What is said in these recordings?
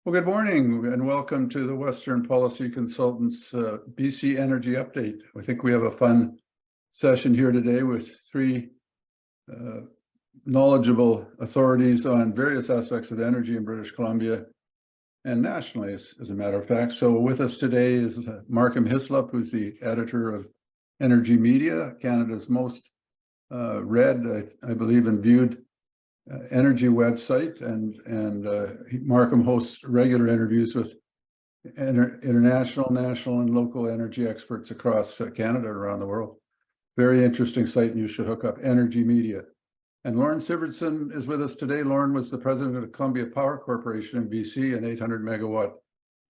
Well, good morning and welcome to the Western Policy Consultants BC Energy Update. I think we have a fun session here today with three knowledgeable authorities on various aspects of energy in British Columbia and nationally, as a matter of fact. So with us today is Markham Hislop, who's the editor of Energy Media, Canada's most read, I believe, and viewed energy website, and Markham hosts regular interviews with international, national, and local energy experts across Canada and around the world. Very interesting site, and you should hook up Energy Media. And Lorne Sivertson is with us today. Lorne was the president of the Columbia Power Corporation in BC, an 800 megawatt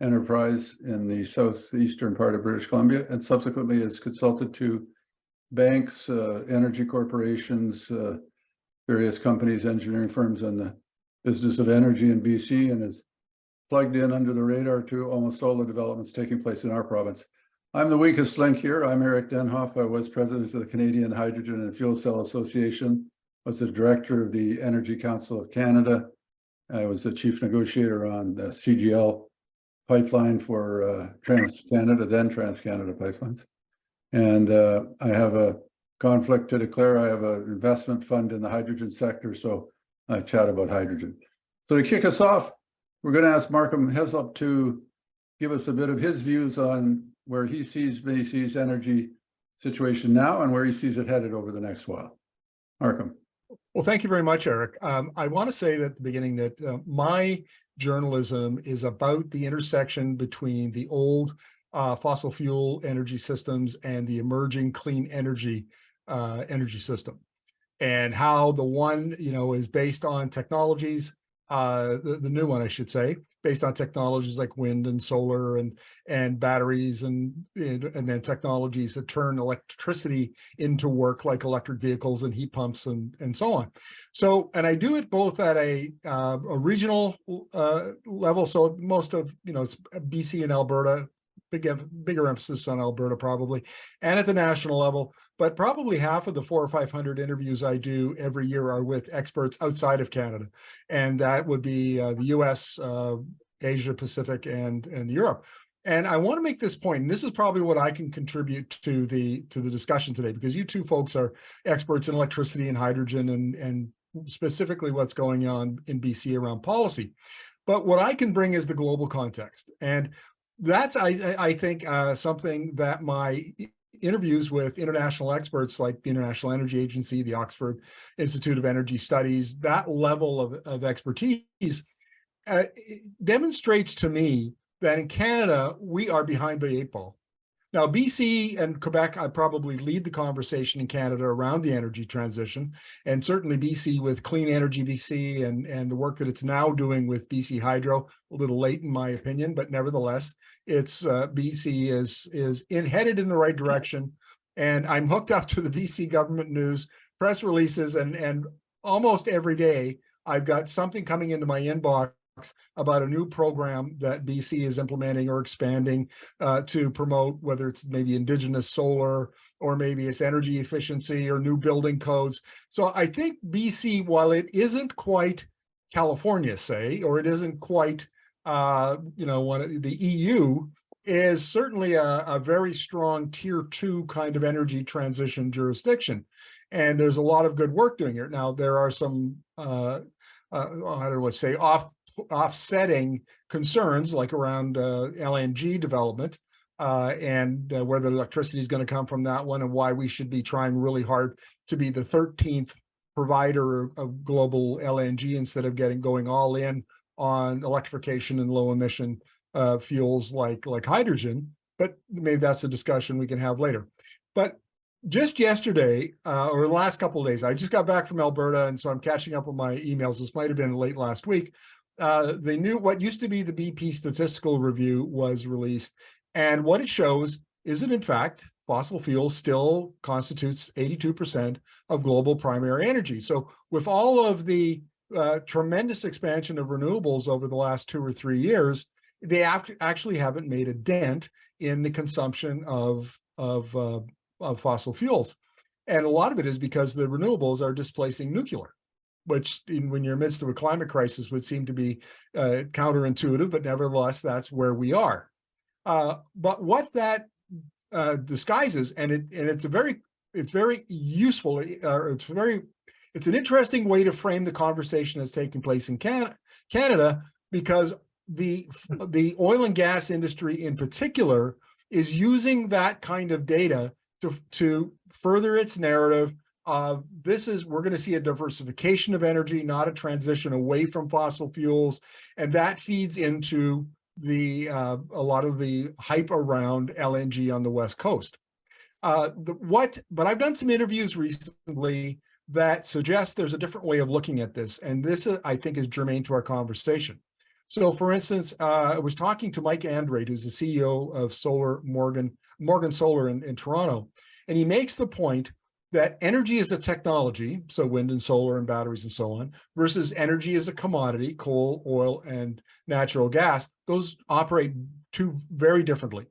enterprise in the southeastern part of British Columbia, and subsequently has consulted to banks, energy corporations, various companies, engineering firms on the business of energy in BC, and is plugged in under the radar to almost all the developments taking place in our province. I'm the weakest link here. I'm Eric Denhoff. I was president of the Canadian Hydrogen and Fuel Cell Association, was the director of the Energy Council of Canada. I was the chief negotiator on the CGL pipeline for TransCanada, then TransCanada Pipelines. And I have a conflict to declare. I have an investment fund in the hydrogen sector, so I chat about hydrogen. So to kick us off, we're going to ask Markham Hislop to give us a bit of his views on where he sees BC's energy situation now and where he sees it headed over the next while. Markham. Well, thank you very much, Eric. I want to say at the beginning that my journalism is about the intersection between the old fossil fuel energy systems and the emerging clean energy system, and how the one, is based on technologies, the new one, I should say, based on technologies like wind and solar and batteries and then technologies that turn electricity into work, like electric vehicles and heat pumps and so on. So, and I do it both at a regional level. So most of, it's BC and Alberta, bigger emphasis on Alberta probably, and at the national level. But probably half of the 400 or 500 interviews I do every year are with experts outside of Canada, and that would be the U.S., Asia Pacific, and Europe. And I want to make this point, and this is probably what I can contribute to the discussion today, because you two folks are experts in electricity and hydrogen, and specifically what's going on in BC around policy. But what I can bring is the global context, and that's I think something that my interviews with international experts like the International Energy Agency, the Oxford Institute of Energy Studies, that level of expertise demonstrates to me that in Canada, we are behind the eight ball. Now, BC and Quebec, I probably lead the conversation in Canada around the energy transition, and certainly BC with Clean Energy BC and the work that it's now doing with BC Hydro, a little late in my opinion, but nevertheless, it's BC is headed in the right direction. And I'm hooked up to the BC government news, press releases, and almost every day I've got something coming into my inbox about a new program that BC is implementing or expanding to promote, whether it's maybe indigenous solar or maybe it's energy efficiency or new building codes. So I think BC, while it isn't quite California, say, or it isn't quite one of the EU, is certainly a very strong tier 2 kind of energy transition jurisdiction. And there's a lot of good work doing here. Now, there are some, offsetting concerns, like around LNG development and where the electricity is going to come from that one, and why we should be trying really hard to be the 13th provider of global LNG instead of going all in on electrification and low emission fuels like hydrogen. But maybe that's a discussion we can have later. But just yesterday, or the last couple of days, I just got back from Alberta, and so I'm catching up on my emails. This might have been late last week. What used to be the BP statistical review was released, and what it shows is that, in fact, fossil fuels still constitutes 82% of global primary energy. So with all of the tremendous expansion of renewables over the last 2 or 3 years, they actually haven't made a dent in the consumption of fossil fuels. And a lot of it is because the renewables are displacing nuclear. which when you're in the midst of a climate crisis would seem to be counterintuitive, but nevertheless, that's where we are. But what that disguises, and it's very useful, it's an interesting way to frame the conversation that's taking place in Canada, because the oil and gas industry in particular is using that kind of data to further its narrative of we're going to see a diversification of energy, not a transition away from fossil fuels, and that feeds into a lot of the hype around LNG on the West Coast. But I've done some interviews recently that suggest there's a different way of looking at this, and this I think is germane to our conversation. So, for instance, I was talking to Mike Andrade, who's the CEO of Morgan Solar in Toronto, and he makes the point that energy is a technology, so wind and solar and batteries and so on, versus energy as a commodity, coal, oil, and natural gas. Those operate very differently.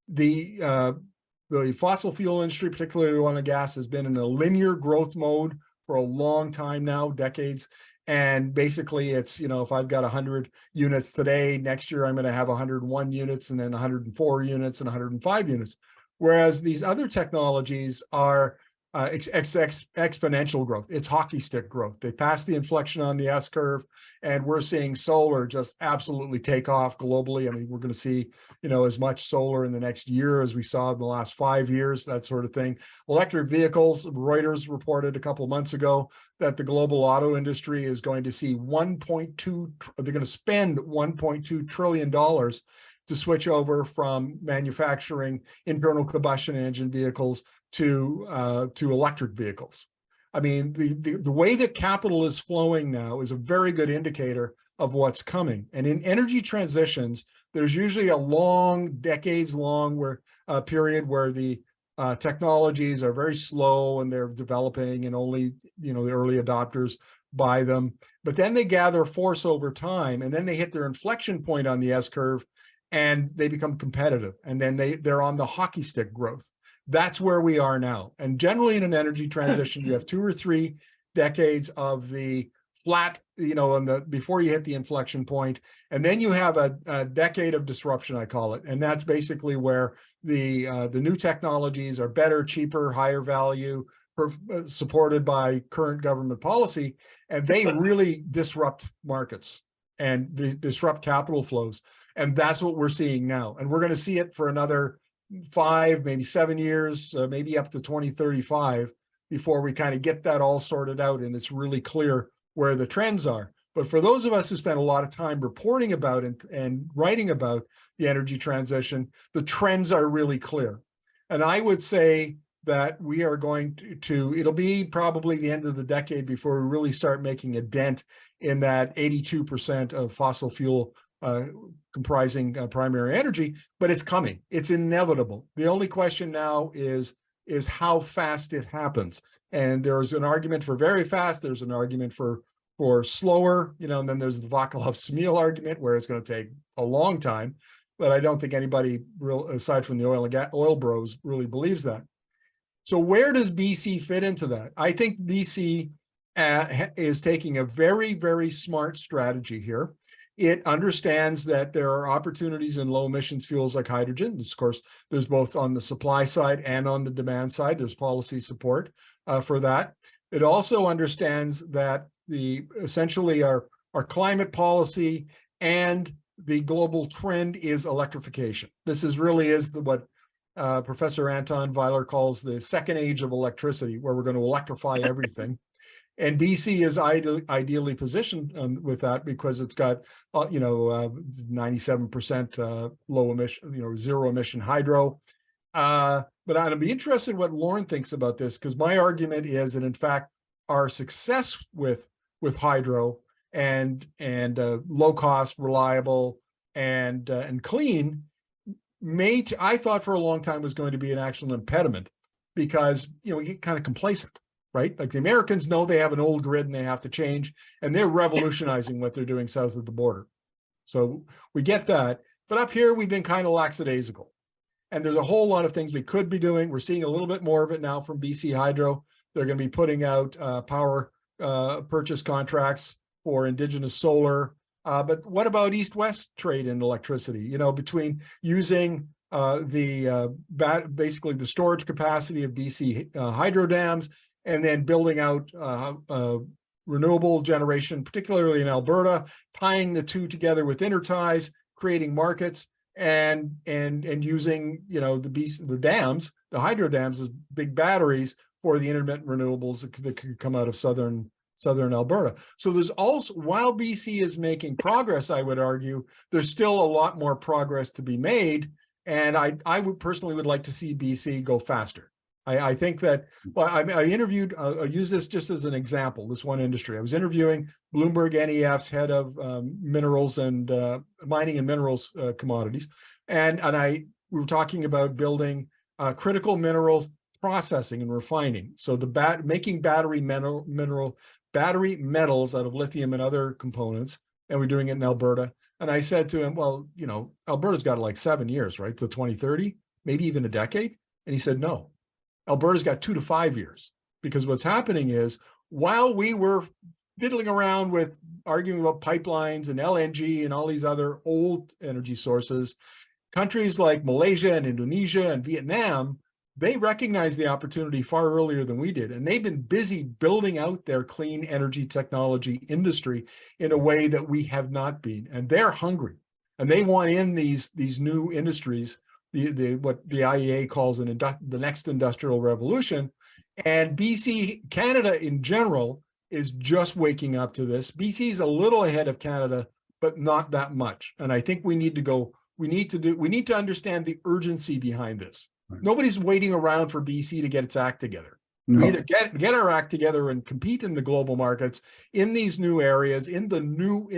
The fossil fuel industry, particularly oil and gas, has been in a linear growth mode for a long time now, decades. And basically it's, if I've got 100 units today, next year I'm going to have 101 units, and then 104 units and 105 units. Whereas these other technologies are exponential growth. It's hockey stick growth. They passed the inflection on the S curve, and we're seeing solar just absolutely take off globally. I mean, we're going to see, as much solar in the next year as we saw in the last 5 years, that sort of thing. Electric vehicles, Reuters reported a couple of months ago that the global auto industry is going to see they're going to spend $1.2 trillion to switch over from manufacturing internal combustion engine vehicles to electric vehicles. I mean, the way that capital is flowing now is a very good indicator of what's coming. And in energy transitions, there's usually a decades-long period where the technologies are very slow and they're developing, and only the early adopters buy them. But then they gather force over time, and then they hit their inflection point on the S curve, and they become competitive, and then they're on the hockey stick growth. That's where we are now. And generally in an energy transition, you have 2 or 3 decades of the flat, before you hit the inflection point. And then you have a decade of disruption, I call it. And that's basically where the new technologies are better, cheaper, higher value, supported by current government policy. And they really disrupt markets and disrupt capital flows. And that's what we're seeing now. And we're going to see it for another 5, maybe 7 years, maybe up to 2035 before we kind of get that all sorted out and it's really clear where the trends are. But for those of us who spend a lot of time reporting about and writing about the energy transition, the trends are really clear. And I would say that we are going it'll be probably the end of the decade before we really start making a dent in that 82% of fossil fuel comprising primary energy, but it's coming. It's inevitable. The only question now is how fast it happens. And there's an argument for very fast. There's an argument for slower, and then there's the Vaclav-Smil argument where it's going to take a long time. But I don't think anybody aside from the oil bros really believes that. So where does BC fit into that? I think BC is taking a very, very smart strategy here. It understands that there are opportunities in low emissions fuels like hydrogen. Of course, there's both on the supply side and on the demand side. There's policy support for that. It also understands that essentially our climate policy and the global trend is electrification. This really is what Professor Anton Weiler calls the second age of electricity, where we're going to electrify everything. And BC is ideally positioned with that because it's got, 97% low emission, zero emission hydro. But I'd be interested in what Lorne thinks about this, because my argument is that in fact our success with hydro and low cost, reliable, and clean I thought for a long time was going to be an actual impediment, because we get kind of complacent. Right? Like the Americans know they have an old grid and they have to change, and they're revolutionizing what they're doing south of the border. So we get that. But up here, we've been kind of lackadaisical. And there's a whole lot of things we could be doing. We're seeing a little bit more of it now from BC Hydro. They're going to be putting out power purchase contracts for indigenous solar. But what about east-west trade in electricity? You know, between using basically the storage capacity of BC hydro dams and then building out renewable generation, particularly in Alberta, tying the two together with interties, creating markets, and using, you know, the dams, the hydro dams as big batteries for the intermittent renewables that could come out of southern Alberta. So there's also, while BC is making progress, I would argue, there's still a lot more progress to be made. And I would personally would like to see BC go faster. I think that, well, I interviewed, I'll use this just as an example, this one industry. I was interviewing Bloomberg NEF's head of minerals and mining and minerals commodities. And we were talking about building critical minerals processing and refining. So making battery metals out of lithium and other components. And we're doing it in Alberta. And I said to him, well, you know, Alberta's got like 7 years, right? To 2030, maybe even a decade. And he said, no, Alberta's got 2 to 5 years, because what's happening is while we were fiddling around with arguing about pipelines and LNG and all these other old energy sources, countries like Malaysia and Indonesia and Vietnam, they recognized the opportunity far earlier than we did. And they've been busy building out their clean energy technology industry in a way that we have not been. And they're hungry and they want in these new industries, what the IEA calls the next industrial revolution. And BC, Canada in general, is just waking up to this. BC is a little ahead of Canada, but not that much. And I think we need to understand the urgency behind this. Right. Nobody's waiting around for BC to get its act together. No. We either get our act together and compete in the global markets, in these new areas, in the new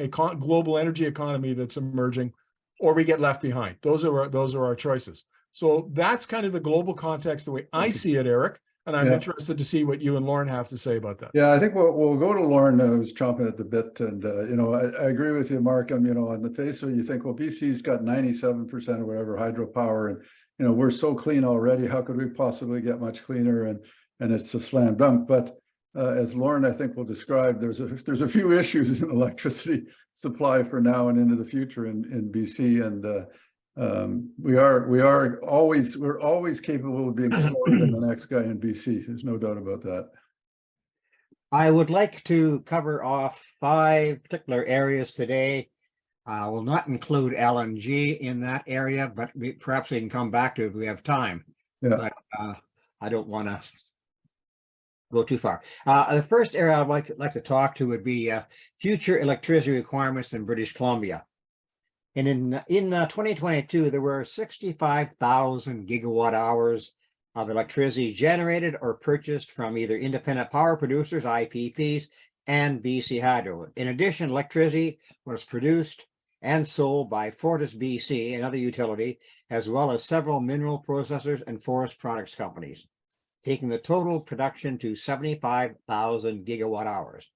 global energy economy that's emerging, or we get left behind. Those are our choices. So that's kind of the global context, the way I see it, Eric. And I'm interested to see what you and Lorne have to say about that. Yeah, I think we'll go to Lorne, who's chomping at the bit. And, you know, I agree with you, Markham. You know, on the face of it, you think, well, BC's got 97% or whatever hydropower. And, you know, we're so clean already. How could we possibly get much cleaner? And it's a slam dunk. But as Lorne, I think, will describe, there's a few issues in electricity supply for now and into the future in BC. And we're always capable of being slower than the next guy in BC. There's no doubt about that. I would like to cover off 5 particular areas today. I will not include LNG in that area, but perhaps we can come back to it if we have time. Yeah. But I don't want to go too far. The first area I'd like to talk to would be future electricity requirements in British Columbia. And in 2022, there were 65,000 gigawatt hours of electricity generated or purchased from either independent power producers, IPPs, and BC Hydro. In addition, electricity was produced and sold by Fortis BC, another utility, as well as several mineral processors and forest products companies, taking the total production to 75,000 gigawatt hours.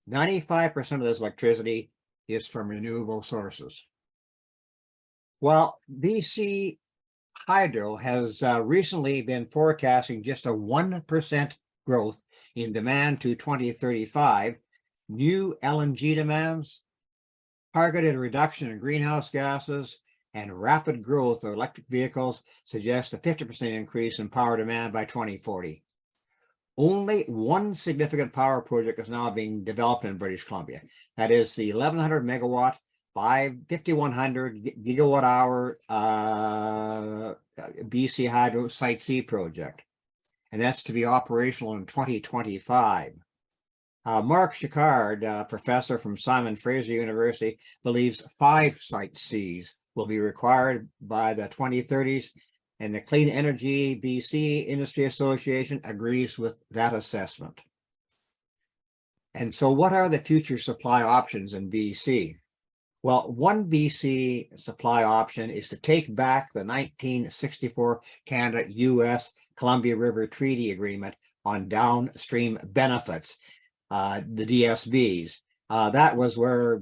95% of this electricity is from renewable sources. Well, BC Hydro has recently been forecasting just a 1% growth in demand to 2035. New LNG demands, targeted reduction in greenhouse gases, and rapid growth of electric vehicles suggest a 50% increase in power demand by 2040. Only one significant power project is now being developed in British Columbia. That is the 1,100 megawatt 5,100 gigawatt hour BC Hydro Site C project. And that's to be operational in 2025. Mark Chicard, professor from Simon Fraser University, believes 5 Site Cs will be required by the 2030s. And the Clean Energy BC Industry Association agrees with that assessment. And so what are the future supply options in BC? Well, one BC supply option is to take back the 1964 Canada-US Columbia River Treaty Agreement on downstream benefits, the DSBs. That was where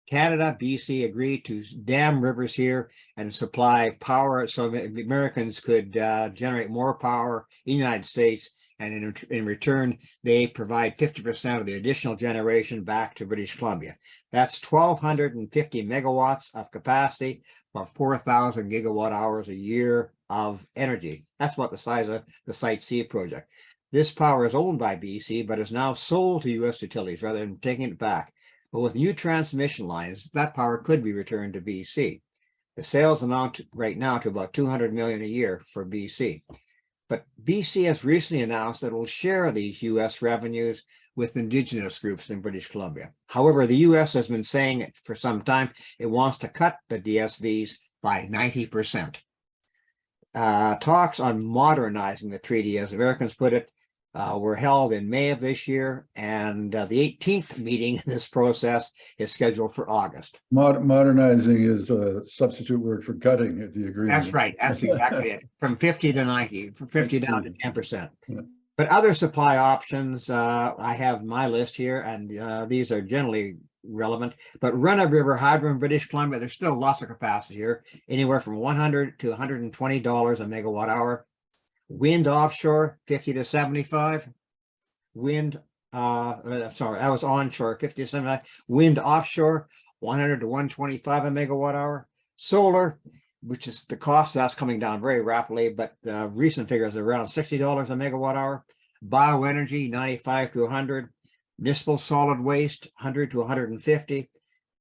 Canada, BC agreed to dam rivers here and supply power so that Americans could generate more power in the United States and in return, they provide 50% of the additional generation back to British Columbia. That's 1,250 megawatts of capacity for 4,000 gigawatt hours a year of energy. That's what the size of the Site C project. This power is owned by BC, but is now sold to U.S. utilities rather than taking it back. But with new transmission lines, that power could be returned to BC. The sales amount right now to about $200 million a year for BC. But BC has recently announced that it will share these U.S. revenues with Indigenous groups in British Columbia. However, the U.S. has been saying it for some time, it wants to cut the DSVs by 90%. Talks on modernizing the treaty, as Americans put it, were held in May of this year, and the 18th meeting in this process is scheduled for August. Modernizing is a substitute word for gutting the agreement. That's right. That's exactly it. From 50 to 90, from 50 down to 10%. Yeah. But other supply options, I have my list here, and these are generally relevant. But Run of River Hydro in British Columbia, there's still lots of capacity here, anywhere from $100 to $120 a megawatt hour. Wind offshore, 50 to 75. Wind, sorry, I was onshore, 50 to 75. Wind offshore, 100 to 125 a megawatt hour. Solar, which is the cost that's coming down very rapidly, but recent figures are around $60 a megawatt hour. Bioenergy, 95 to 100. Municipal solid waste, 100 to 150.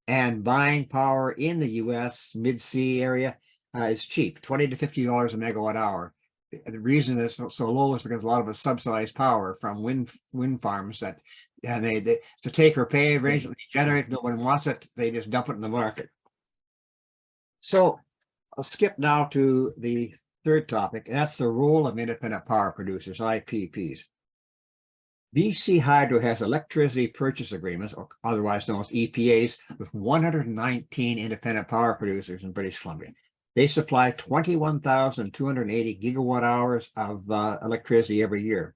And buying power in the U.S. mid-sea area is cheap, $20 to $50 a megawatt hour. The reason it's so low is because a lot of it's subsidized power from wind farms that they it's a take or pay arrangement. They generate, no one wants it, they just dump it in the market. So I'll skip now to the third topic, and that's the role of independent power producers, IPPs. BC Hydro has electricity purchase agreements, or otherwise known as EPAs, with 119 independent power producers in British Columbia. They supply 21,280 gigawatt hours of electricity every year.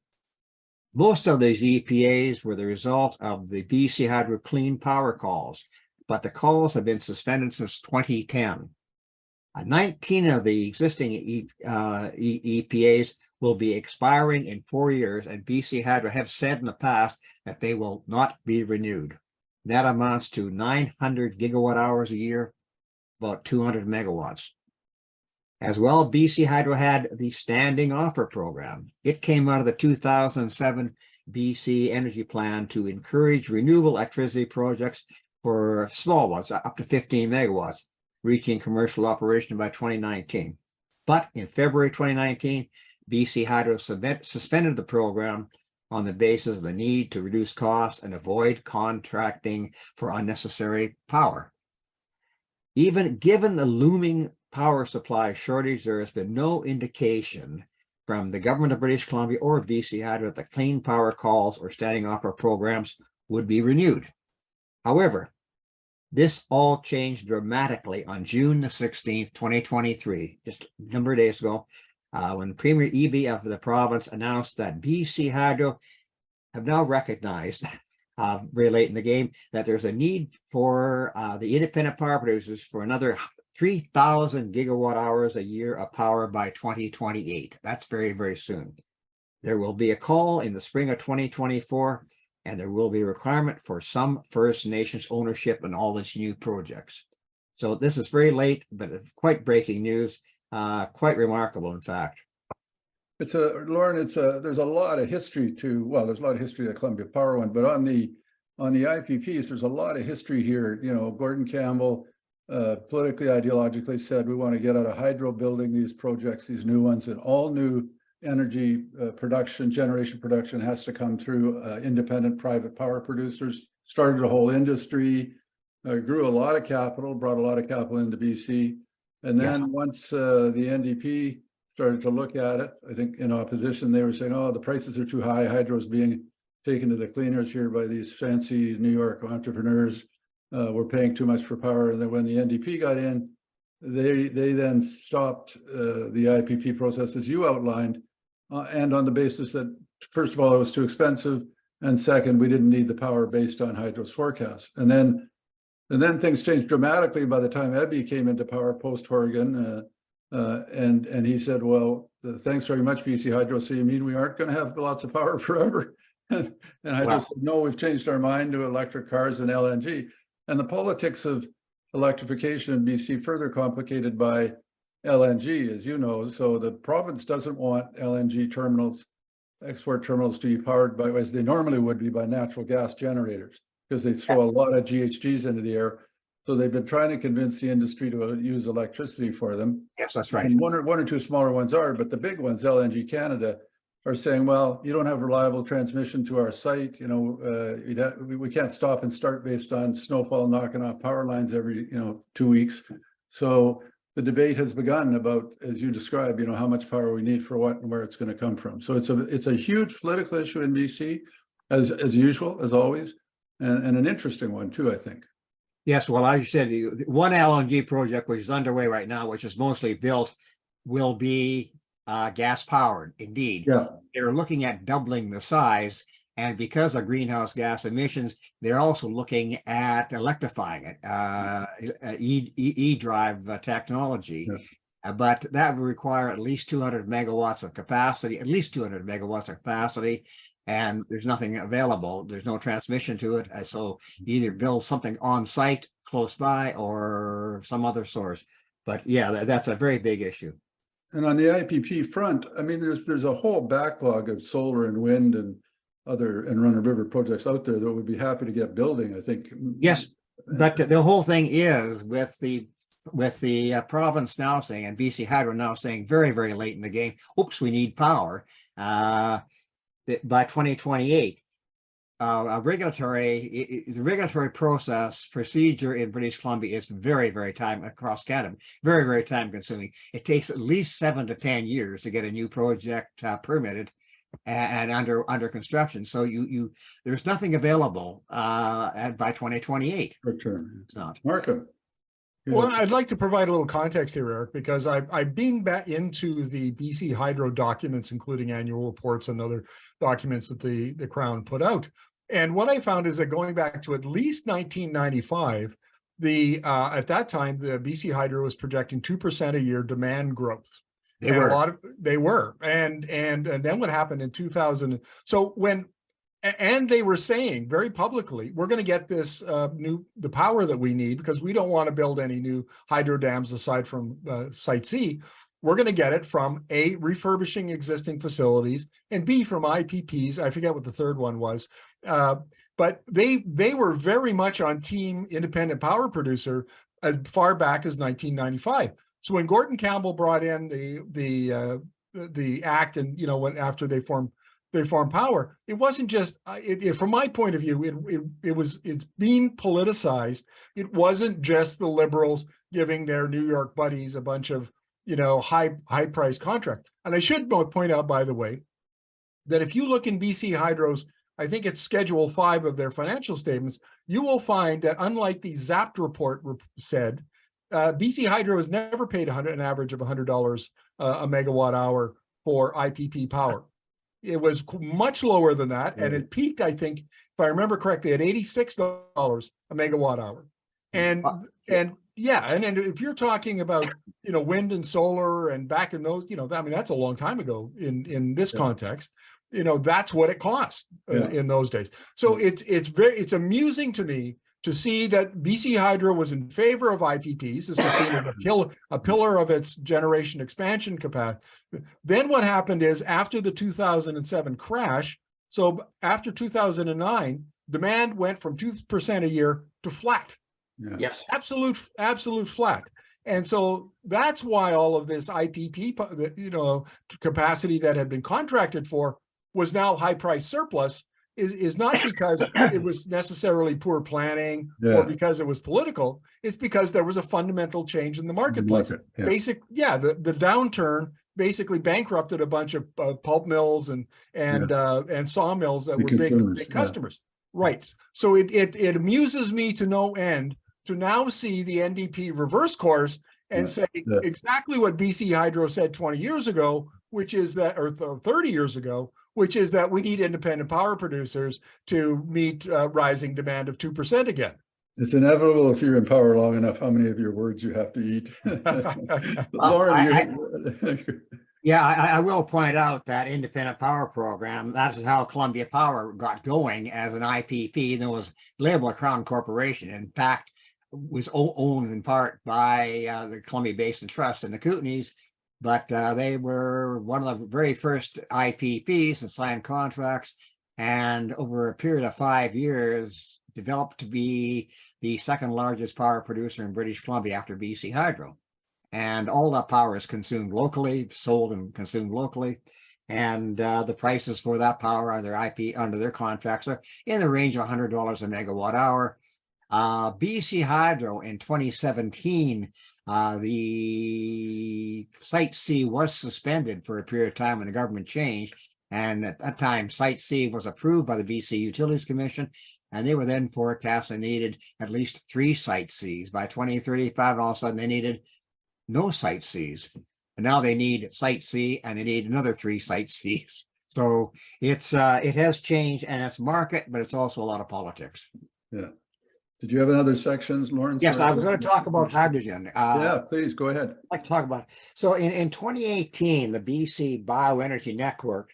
Most of these EPAs were the result of the BC Hydro Clean Power calls, but the calls have been suspended since 2010. 19 of the existing EPAs will be expiring in 4 years, and BC Hydro have said in the past that they will not be renewed. That amounts to 900 gigawatt hours a year, about 200 megawatts. As well, BC Hydro had the Standing Offer Program. It came out of the 2007 BC Energy Plan to encourage renewable electricity projects for small ones, up to 15 megawatts, reaching commercial operation by 2019. But in February 2019, BC Hydro suspended the program on the basis of the need to reduce costs and avoid contracting for unnecessary power. Even given the looming power supply shortage, there has been no indication from the government of British Columbia or BC Hydro that the clean power calls or standing offer programs would be renewed. However, this all changed dramatically on June the 16th, 2023, just a number of days ago, when Premier Eby of the province announced that BC Hydro have now recognized very late in the game that there's a need for the independent power producers for another 3,000 gigawatt hours a year of power by 2028. That's very, very soon. There will be a call in the spring of 2024, and there will be a requirement for some First Nations ownership in all these new projects. So this is very late, but quite breaking news, quite remarkable, in fact. Lorne, there's a lot of history there's a lot of history of the Columbia Power one, but on the IPPs, there's a lot of history here. You know, Gordon Campbell politically, ideologically said, we want to get out of hydro building these projects, these new ones, and all new energy generation production has to come through independent private power producers. Started a whole industry, grew a lot of capital, brought a lot of capital into BC. And then once the NDP started to look at it, I think in opposition, they were saying, oh, the prices are too high. Hydro's being taken to the cleaners here by these fancy New York entrepreneurs. We're paying too much for power. And then when the NDP got in, they then stopped the IPP process, as you outlined, and on the basis that, first of all, it was too expensive, and second, we didn't need the power based on Hydro's forecast. And then things changed dramatically by the time Eby came into power post-Horgan. And he said, well, thanks very much, BC Hydro. So you mean we aren't going to have lots of power forever? And I Wow. just said, no, we've changed our mind to electric cars and LNG. And the politics of electrification in BC further complicated by LNG, as you know. So the province doesn't want LNG terminals, export terminals, to be powered by, as they normally would be, by natural gas generators, because they throw a lot of GHGs into the air. So they've been trying to convince the industry to use electricity for them. Yes, that's right. And one or two smaller ones are, but the big ones, LNG Canada, are saying, well, you don't have reliable transmission to our site. You know, we can't stop and start based on snowfall knocking off power lines every 2 weeks. So the debate has begun about, as you described, how much power we need for what and where it's going to come from. So it's a huge political issue in BC, as usual, as always, and an interesting one too, I think. Yes, well, as you said, one LNG project which is underway right now, which is mostly built, will be gas powered. Indeed, Yeah, they're looking at doubling the size, and because of greenhouse gas emissions, they're also looking at electrifying it, e-drive technology. Yeah. But that would require at least 200 megawatts of capacity, and there's nothing available. There's no transmission to it. So either build something on site close by or some other source. But yeah, that's a very big issue. And on the IPP front, I mean, there's a whole backlog of solar and wind and other and Runner River projects out there that would be happy to get building, I think. Yes, but the whole thing is with the province now saying, and BC Hydro now saying very, very late in the game, oops, we need power. By 2028, the regulatory procedure in British Columbia is very, very across Canada, very, very time consuming. It takes at least 7 to 10 years to get a new project permitted and under construction. So there's nothing available by 2028. For sure. It's not. Markham. Well, I'd like to provide a little context here, Eric, because I've been back into the BC Hydro documents, including annual reports and other documents that the Crown put out. And what I found is that going back to at least 1995, at that time, the BC Hydro was projecting 2% a year demand growth. They were. And then what happened in 2000? So and they were saying very publicly, we're going to get this the power that we need because we don't want to build any new hydro dams aside from Site C. We're going to get it from A, refurbishing existing facilities, and B, from IPPs. I forget what the third one was. But they were very much on team independent power producer as far back as 1995. So when Gordon Campbell brought in the act, and when after they formed power, it wasn't just from my point of view, it's being politicized. It wasn't just the Liberals giving their New York buddies a bunch of high price contract. And I should point out, by the way, that if you look in BC Hydro's, I think it's Schedule 5 of their financial statements, you will find that unlike the Zapped report said, BC Hydro has never paid an average of $100 a megawatt hour for IPP power. It was much lower than that, and it peaked, I think, if I remember correctly, at $86 a megawatt hour. And if you're talking about wind and solar and back in those, I mean, that's a long time ago in this context. That's what it cost in those days. So it's amusing to me to see that BC Hydro was in favor of IPPs. This is seen as a pillar of its generation expansion capacity. Then what happened is, after the 2007 crash, so after 2009, demand went from 2% a year to flat. Yes, absolute flat. And so that's why all of this IPP, capacity that had been contracted for was now high price surplus. Is not because it was necessarily poor planning or because it was political. It's because there was a fundamental change in the marketplace. The downturn basically bankrupted a bunch of pulp mills and sawmills that were big customers. Right. So it amuses me to no end to now see the NDP reverse course and say exactly what BC Hydro said 20 years ago, which is that, or 30 years ago, which is that we need independent power producers to meet rising demand of 2% again. It's inevitable if you're in power long enough, how many of your words you have to eat. Lauren, I will point out that independent power program, that is how Columbia Power got going as an IPP, and it was labeled a Crown Corporation. In fact, was owned in part by the Columbia Basin Trust and the Kootenays, but they were one of the very first IPPs and signed contracts, and over a period of 5 years, developed to be the second largest power producer in British Columbia after BC Hydro. And all that power is consumed locally, sold and consumed locally. And the prices for that power under their contracts are in the range of $100 a megawatt hour. BC Hydro in 2017, the Site C was suspended for a period of time when the government changed. And at that time, Site C was approved by the BC Utilities Commission, and they were then forecasting they needed at least 3 Site Cs. By 2035, all of a sudden they needed no Site Cs. And now they need Site C, and they need another 3 Site Cs. So it has changed, and it's market, but it's also a lot of politics. Yeah. Did you have other sections, Lawrence? Yes, I was going to talk about hydrogen. Yeah, please go ahead. I'd like to talk about it. So in 2018, the BC Bioenergy Network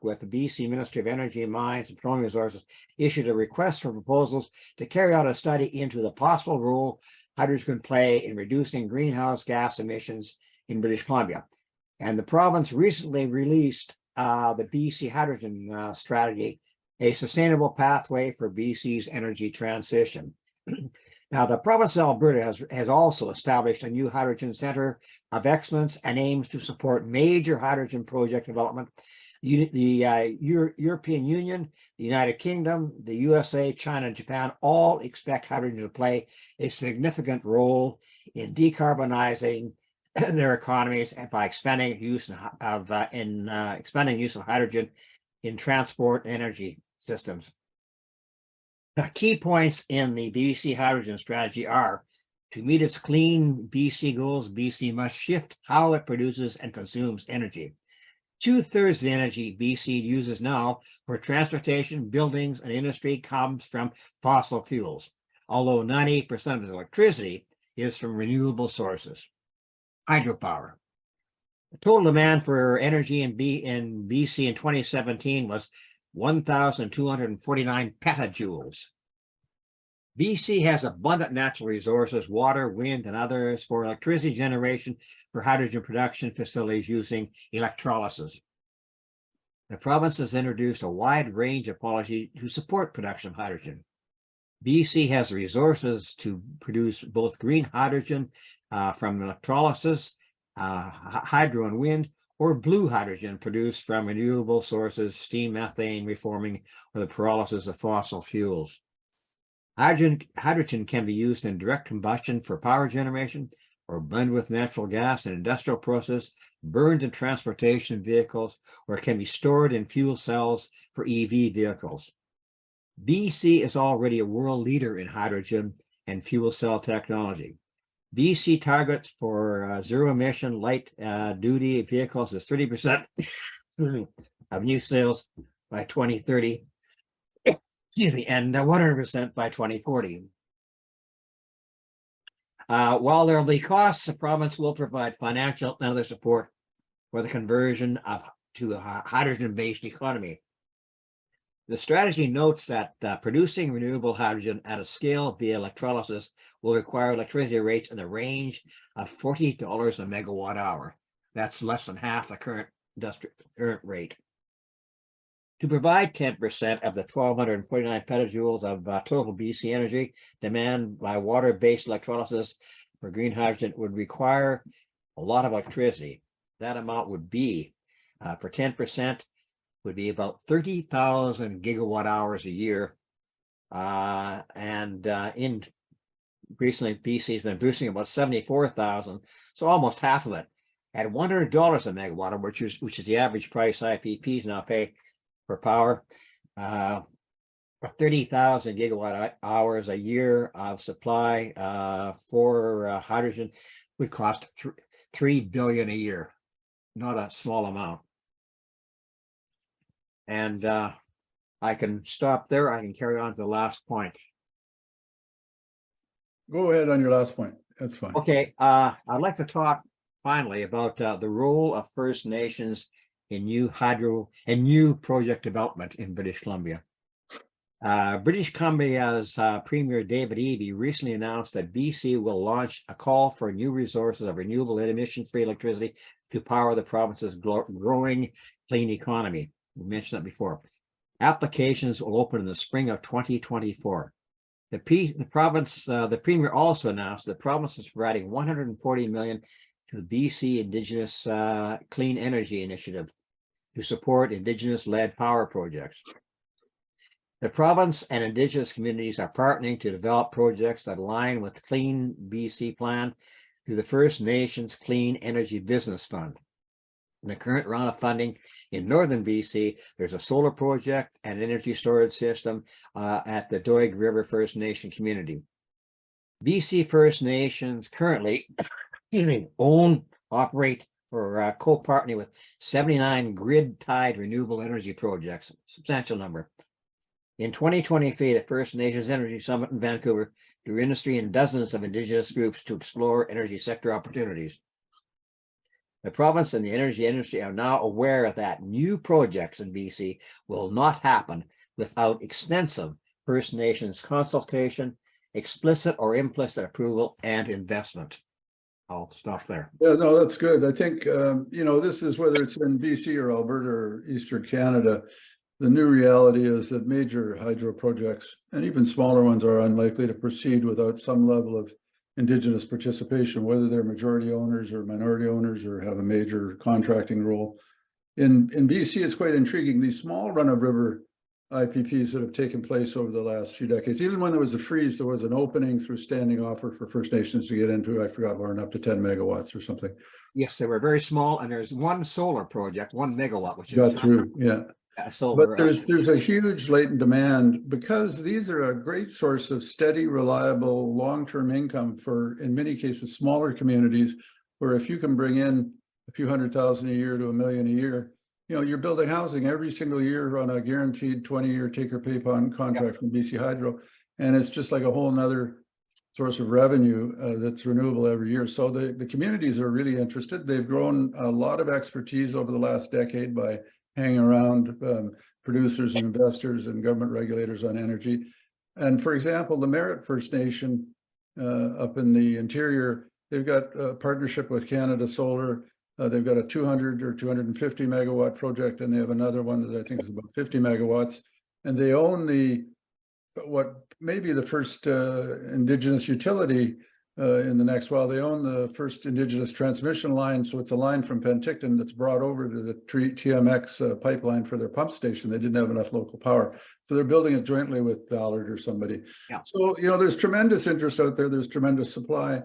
with the BC Ministry of Energy, Mines and Petroleum Resources issued a request for proposals to carry out a study into the possible role hydrogen can play in reducing greenhouse gas emissions in British Columbia. And the province recently released the BC Hydrogen Strategy, a sustainable pathway for BC's energy transition. Now, the province of Alberta has also established a new hydrogen center of excellence and aims to support major hydrogen project development. The European Union, the United Kingdom, the USA, China, and Japan all expect hydrogen to play a significant role in decarbonizing their economies and by expanding use of hydrogen in transport and energy systems. Now, key points in the BC hydrogen strategy are: to meet its clean BC goals, BC must shift how it produces and consumes energy. 2/3 of the energy BC uses now for transportation, buildings, and industry comes from fossil fuels, although 98% of its electricity is from renewable sources. Hydropower. The total demand for energy in BC in 2017 was 1,249 petajoules. BC has abundant natural resources, water, wind, and others for electricity generation for hydrogen production facilities using electrolysis. The province has introduced a wide range of policy to support production of hydrogen. BC has resources to produce both green hydrogen from electrolysis, hydro and wind, or blue hydrogen produced from renewable sources, steam, methane, reforming, or the pyrolysis of fossil fuels. Hydrogen can be used in direct combustion for power generation, or blended with natural gas in industrial process, burned in transportation vehicles, or can be stored in fuel cells for EV vehicles. BC is already a world leader in hydrogen and fuel cell technology. BC targets for zero-emission light-duty vehicles is 30% of new sales by 2030, and 100% by 2040. While there will be costs, the province will provide financial and other support for the conversion to a hydrogen-based economy. The strategy notes that producing renewable hydrogen at a scale via electrolysis will require electricity rates in the range of $40 a megawatt hour. That's less than half the current rate. To provide 10% of the 1,249 petajoules of total BC energy demand by water-based electrolysis for green hydrogen would require a lot of electricity. That amount would be, for 10%, would be about 30,000 gigawatt hours a year. Recently, BC has been producing about 74,000, so almost half of it, at $100 a megawatt hour, which is the average price IPPs now pay for power. 30,000 gigawatt hours a year of supply for hydrogen would cost $3 billion a year, not a small amount. And I can stop there. I can carry on to the last point. Go ahead on your last point. That's fine. Okay, I'd like to talk finally about the role of First Nations in new project development in British Columbia. British Columbia's Premier David Eby recently announced that BC will launch a call for new resources of renewable and emission-free electricity to power the province's growing clean economy. We mentioned that before. Applications will open in the spring of 2024. The Premier also announced the province is providing $140 million to the BC Indigenous Clean Energy Initiative to support Indigenous-led power projects. The province and Indigenous communities are partnering to develop projects that align with Clean BC Plan through the First Nations Clean Energy Business Fund. In the current round of funding in northern BC, there's a solar project and energy storage system at the Doig River First Nation community. BC First Nations currently own, operate, or co-partner with 79 grid-tied renewable energy projects, substantial number. In 2023, the First Nations Energy Summit in Vancouver drew industry and dozens of Indigenous groups to explore energy sector opportunities. The province and the energy industry are now aware that new projects in BC will not happen without extensive First Nations consultation, explicit or implicit approval, and investment. I'll stop there. Yeah, no, that's good. I think, this is whether it's in BC or Alberta or Eastern Canada, the new reality is that major hydro projects and even smaller ones are unlikely to proceed without some level of Indigenous participation, whether they're majority owners or minority owners or have a major contracting role. In BC, it's quite intriguing. These small run-of-river IPPs that have taken place over the last few decades, even when there was a freeze, there was an opening through standing offer for First Nations to get into, I forgot, Lorne, up to 10 megawatts or something. Yes, they were very small, and there's one solar project, 1 megawatt, which is Got through, yeah. Solar. But there's a huge latent demand because these are a great source of steady, reliable, long-term income for, in many cases, smaller communities, where if you can bring in a few $100,000 a year to $1 million a year, you're building housing every single year on a guaranteed 20-year take-or-pay contract from BC Hydro, and it's just like a whole nother source of revenue that's renewable every year. So the communities are really interested. They've grown a lot of expertise over the last decade by hanging around producers and investors and government regulators on energy. And for example, the Merritt First Nation up in the interior, they've got a partnership with Canada Solar. They've got a 200 or 250 megawatt project, and they have another one that I think is about 50 megawatts. And they own what may be the first Indigenous utility in the next while. They own the first Indigenous transmission line. So it's a line from Penticton that's brought over to the TMX pipeline for their pump station. They didn't have enough local power. So they're building it jointly with Ballard or somebody. Yeah. So, there's tremendous interest out there. There's tremendous supply.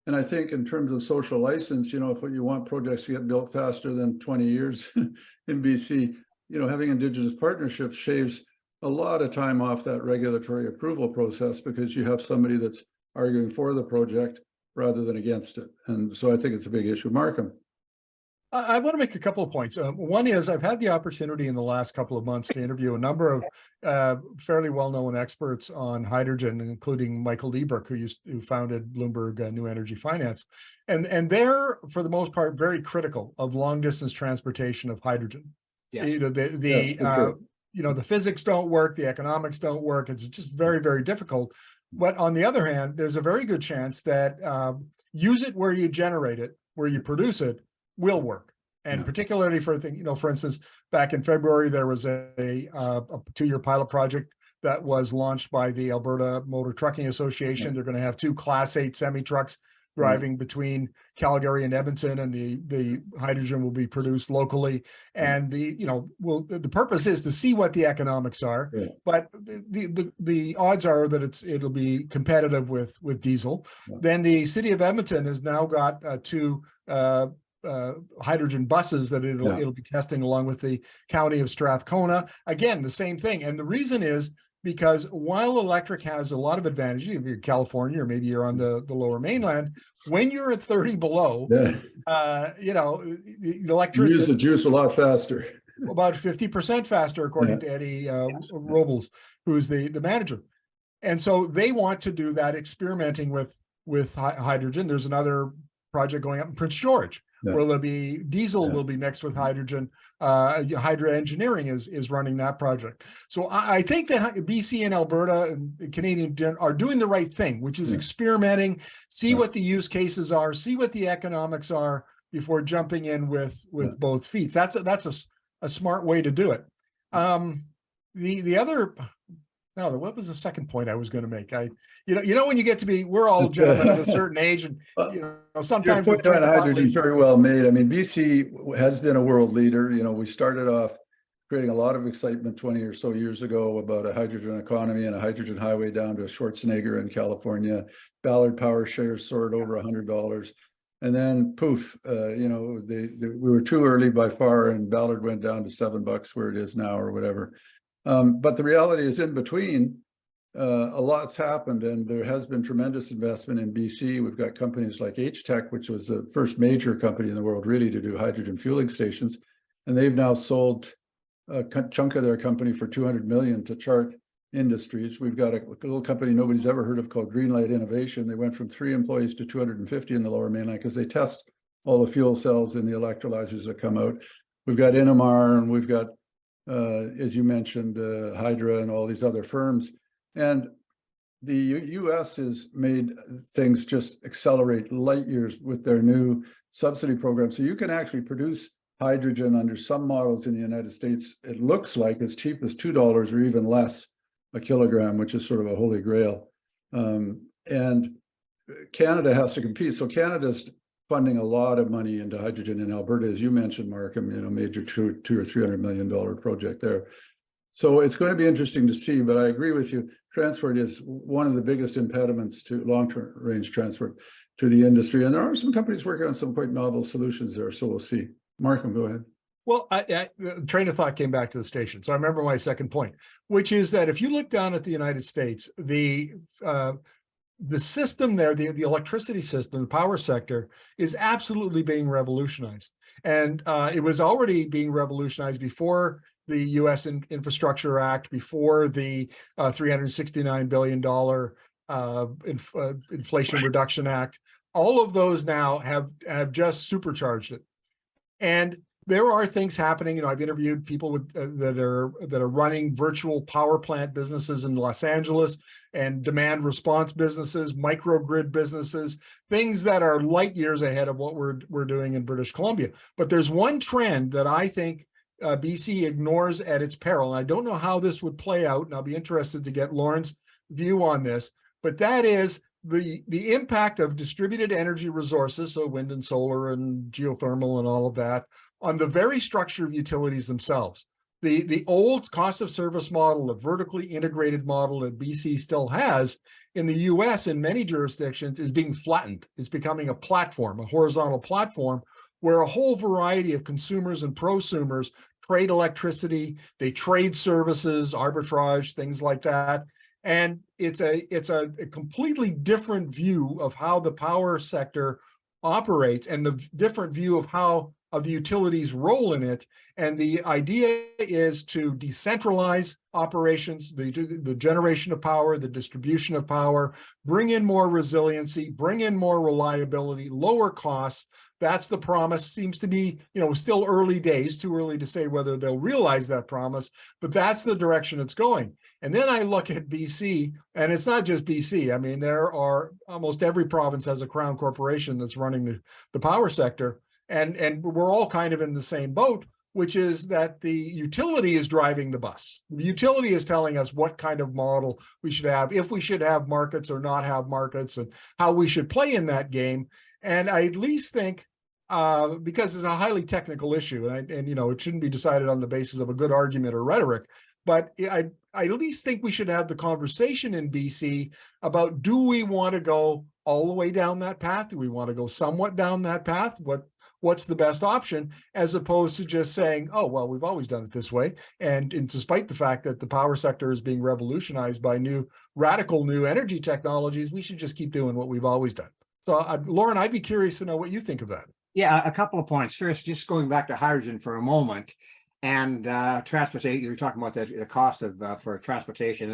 And I think in terms of social license, if you want projects to get built faster than 20 years in BC, having Indigenous partnerships shaves a lot of time off that regulatory approval process, because you have somebody that's arguing for the project rather than against it. And so I think it's a big issue. Markham. I want to make a couple of points. One is I've had the opportunity in the last couple of months to interview a number of fairly well-known experts on hydrogen, including Michael Liebert, who founded Bloomberg New Energy Finance. And they're, for the most part, very critical of long-distance transportation of hydrogen. Yes. The physics don't work, the economics don't work. It's just very, very difficult. But on the other hand, there's a very good chance that use it where you generate it, where you produce it, will work. And particularly for for instance, back in February, there was a 2-year pilot project that was launched by the Alberta Motor Trucking Association. They're going to have 2 Class 8 semi-trucks driving between Calgary and Edmonton, and the hydrogen will be produced locally. And the purpose is to see what the economics are, but the odds are that it'll be competitive with diesel. Then the city of Edmonton has now got 2 hydrogen buses that it'll be testing along with the county of Strathcona. Again, the same thing. And the reason is because while electric has a lot of advantages, if you're in California or maybe you're on the lower mainland, when you're at 30 below, electricity, you use the juice a lot faster. About 50% faster, according to Eddie Robles, who's the manager. And so they want to do that experimenting with hydrogen. There's another project going up in Prince George, where there'll be diesel will be mixed with hydrogen. Hydro Engineering is running that project. So I think that BC and Alberta and Canadian are doing the right thing, which is experimenting, see what the use cases are, see what the economics are before jumping in with both feet. That's a smart way to do it. The other, no, what was the second point I was going to make? When you get to be, we're all gentlemen of a certain age, and sometimes your point on hydrogen is very well made. I mean, BC has been a world leader. We started off creating a lot of excitement 20 or so years ago about a hydrogen economy and a hydrogen highway down to Schwarzenegger in California. Ballard Power shares soared over $100. And then poof, we were too early by far, and Ballard went down to $7 where it is now or whatever. But the reality is, in between, a lot's happened, and there has been tremendous investment in BC. We've got companies like H-Tech, which was the first major company in the world really to do hydrogen fueling stations, and they've now sold a chunk of their company for $200 million to Chart Industries. We've got a little company nobody's ever heard of called Greenlight Innovation. They went from 3 employees to 250 in the Lower Mainland because they test all the fuel cells and the electrolyzers that come out. We've got Innomar, and we've got as you mentioned, Hydra and all these other firms. And the US has made things just accelerate light years with their new subsidy program. So you can actually produce hydrogen under some models in the United States. It looks like as cheap as $2 or even less a kilogram, which is sort of a holy grail. And Canada has to compete. So Canada's funding a lot of money into hydrogen in Alberta, as you mentioned, Markham, major $200 or $300 million project there. So it's going to be interesting to see, but I agree with you. Transport is one of the biggest impediments to long-term range transport to the industry. And there are some companies working on some quite novel solutions there, so we'll see. Markham, go ahead. Well, the train of thought came back to the station. So I remember my second point, which is that if you look down at the United States, the system there, the electricity system, the power sector is absolutely being revolutionized. And it was already being revolutionized before the U.S. Infrastructure Act, before the $369 billion Inflation Reduction Act. All of those now have just supercharged it. And there are things happening. I've interviewed people that are running virtual power plant businesses in Los Angeles and demand response businesses, microgrid businesses, things that are light years ahead of what we're doing in British Columbia. But there's one trend that I think BC ignores at its peril. And I don't know how this would play out, and I'll be interested to get Lorne's view on this, but that is the impact of distributed energy resources, so wind and solar and geothermal and all of that, on the very structure of utilities themselves. The old cost of service model, the vertically integrated model that BC still has in the US in many jurisdictions, is being flattened. It's becoming a platform, a horizontal platform, where a whole variety of consumers and prosumers trade electricity, they trade services, arbitrage, things like that. And it's a completely different view of how the power sector operates, and the different view of the utilities' role in it. And the idea is to decentralize operations, the generation of power, the distribution of power, bring in more resiliency, bring in more reliability, lower costs. That's the promise. Seems to be, still early days, too early to say whether they'll realize that promise, but that's the direction it's going. And then I look at BC, and it's not just BC. I mean, there are almost every province has a crown corporation that's running the power sector. And we're all kind of in the same boat, which is that the utility is driving the bus. The utility is telling us what kind of model we should have, if we should have markets or not have markets, and how we should play in that game. And I at least think, because it's a highly technical issue, and it shouldn't be decided on the basis of a good argument or rhetoric, but I at least think we should have the conversation in BC about, do we want to go all the way down that path? Do we want to go somewhat down that path? What's the best option, as opposed to just saying, oh, well, we've always done it this way. And despite the fact that the power sector is being revolutionized by radical new energy technologies, we should just keep doing what we've always done. So, Lorne, I'd be curious to know what you think of that. Yeah, a couple of points. First, just going back to hydrogen for a moment, and transportation. You're talking about the cost of for transportation.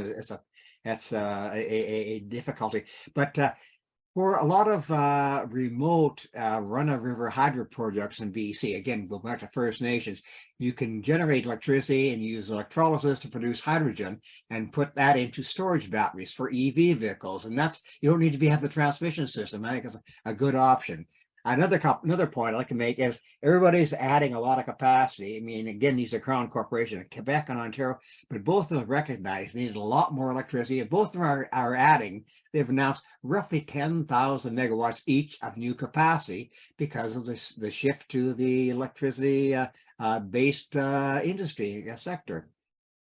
that's a difficulty. But for a lot of remote run-of-river hydro projects in BC, again, go back to First Nations, you can generate electricity and use electrolysis to produce hydrogen and put that into storage batteries for EV vehicles. And that's, you don't need to have the transmission system. I think it's a good option. Another point I'd like to make is everybody's adding a lot of capacity. I mean, again, these are Crown Corporation, Quebec and Ontario, but both of them recognize they need a lot more electricity, and both of them are adding. They've announced roughly 10,000 megawatts each of new capacity because of the shift to the electricity based industry sector.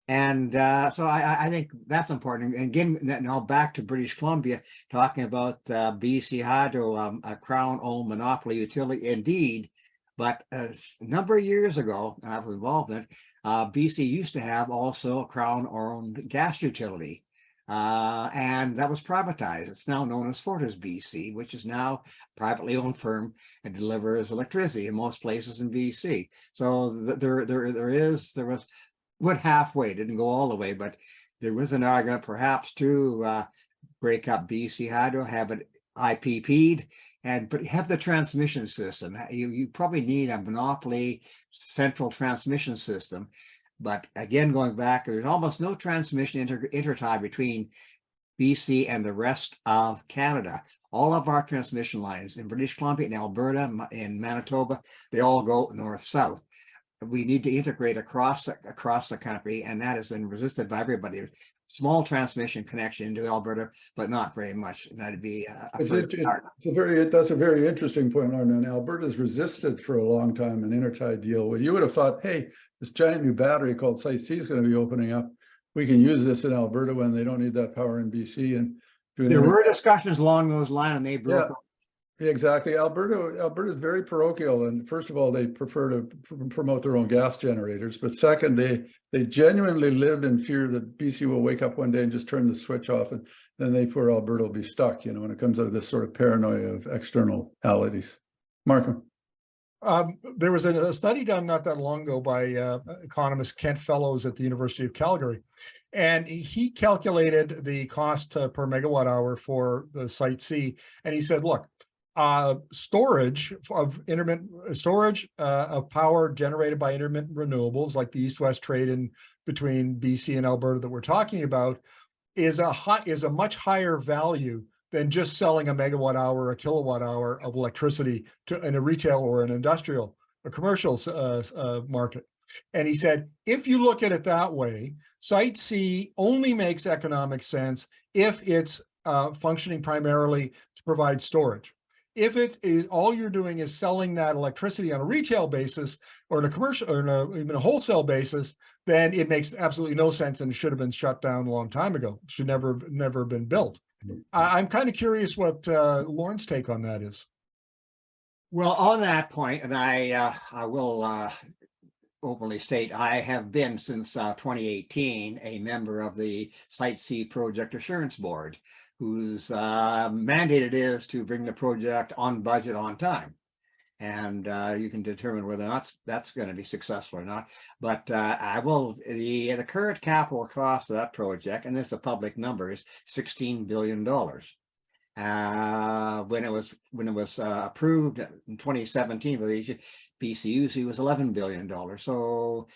And so I think that's important. And again, now back to British Columbia, talking about BC Hydro, a Crown-owned monopoly utility indeed. But a number of years ago, and I've involved in it, BC used to have also a Crown-owned gas utility. And that was privatized. It's now known as Fortis BC, which is now a privately owned firm and delivers electricity in most places in BC. So there was went halfway, didn't go all the way, but there was an argument perhaps to break up BC Hydro, have it IPP'd, but have the transmission system. You probably need a monopoly central transmission system. But again, going back, there's almost no transmission intertie between BC and the rest of Canada. All of our transmission lines in British Columbia, in Alberta, in Manitoba, they all go north-south. We need to integrate across the country, and that has been resisted by everybody. Small transmission connection into Alberta, but not very much. And that'd be that's a very interesting point, Lorne. And Alberta's resisted for a long time an intertie deal. Well, you would have thought, hey, this giant new battery called Site C is going to be opening up. We can use this in Alberta when they don't need that power in BC. And there were discussions along those lines, and they broke. Yeah. Exactly. Alberta is very parochial, and first of all, they prefer to promote their own gas generators. But second, they genuinely live in fear that BC will wake up one day and just turn the switch off, and then poor Alberta will be stuck. When it comes out of this sort of paranoia of externalities. Markham. There was a study done not that long ago by economist Kent Fellows at the University of Calgary, and he calculated the cost per megawatt hour for the Site C, and he said, look, storage of power generated by intermittent renewables, like the east-west trade in between BC and Alberta that we're talking about, is a much higher value than just selling a megawatt hour, a kilowatt hour of electricity in a retail or an industrial or commercial market. And he said, if you look at it that way, Site C only makes economic sense if it's functioning primarily to provide storage. If it is all you're doing is selling that electricity on a retail basis or in a commercial or even a wholesale basis, then it makes absolutely no sense, and it should have been shut down a long time ago. It should never have been built. I'm kind of curious what Lorne's take on that is. Well, on that point, and I will openly state, I have been since 2018 a member of the Site C Project Assurance Board, whose mandate it is to bring the project on budget on time. And you can determine whether or not that's going to be successful or not. But the current capital cost of that project, and this is a public number, is $16 billion. When it was approved in 2017 by the BCUC, was $11 billion. So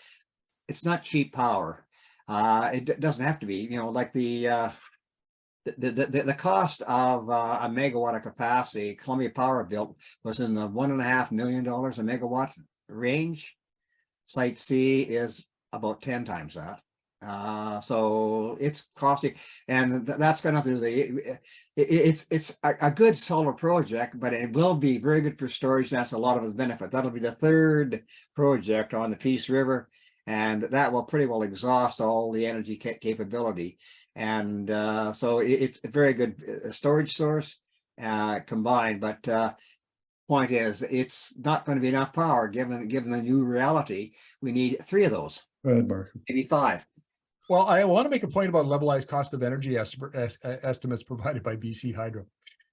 it's not cheap power. It doesn't have to be, like the cost of a megawatt of capacity Columbia Power built was in the $1.5 million a megawatt range. Site C is about 10 times that. So it's costly, and that's going to do it's a good solar project, but it will be very good for storage. That's a lot of its benefit. That'll be the third project on the Peace River, and that will pretty well exhaust all the energy capability. And so it's a very good storage source combined. But point is, it's not going to be enough power given the new reality. We need 3 of those. Go ahead, Mark. Maybe 5. Well, I want to make a point about levelized cost of energy estimates provided by BC Hydro.